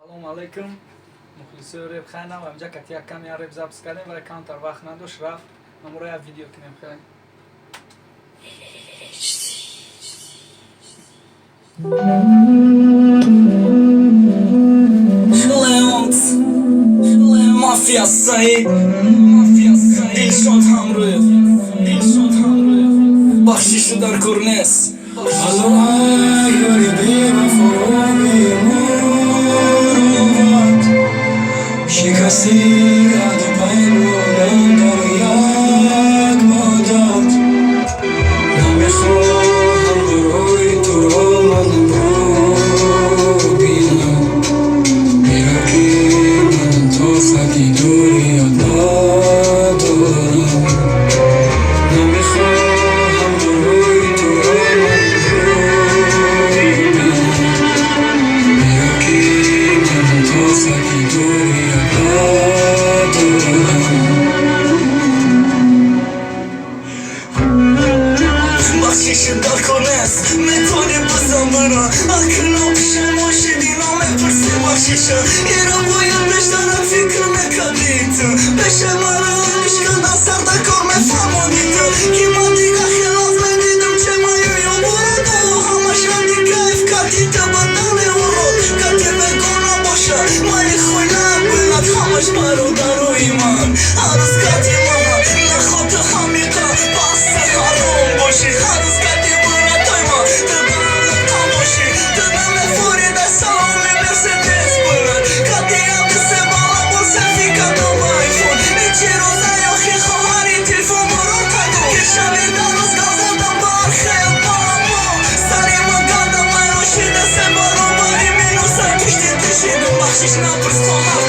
салом алейкум мухлисои ребхайнам амҷа кати як ками реб запис кардем вале камтар вақт надошт рафт амуро як видео кинем хеле Leont Mafia Said Dilshod Hamroyev Baxshishu dar Kurnes شکستی یاد و پیمونم در یک مدت نمیخواهم برای تو را من ببینم میرا که من تا خطی دوری یاد ندارم نمیخواهم برای تو را من ببینم میرا که من تا خطی دوری بخشش در کنست میتونی بزن برا اکنو پیشه ماشی دینا میپرسی بخششه ایرا باید بشترم فکر میکردیتو بشه مرا نشکندن سر دکار میفهمونیتو که من دیگه خلاف میدیدم چه مایو برادو همش من دی کیف کردیتو بدن ورود کتی بگونا باشه مایی خوی نبیند همش برادر و ایمان هرز کتی من نخواد همیقه بس حرام باشی هرز کتی براتای ما دادم تماشی دادم فوری دستامی مرسدس برد کتی عبدسه بالا بلسه فیکتم آیفون ایچی روزه یاخی خواهری تلفون برو کدو که شبی درست گازدم بار خیل پاما سری من گردم من روشیده سه برو باری مینو سر کشتی تشیدم بخشش نپرس تو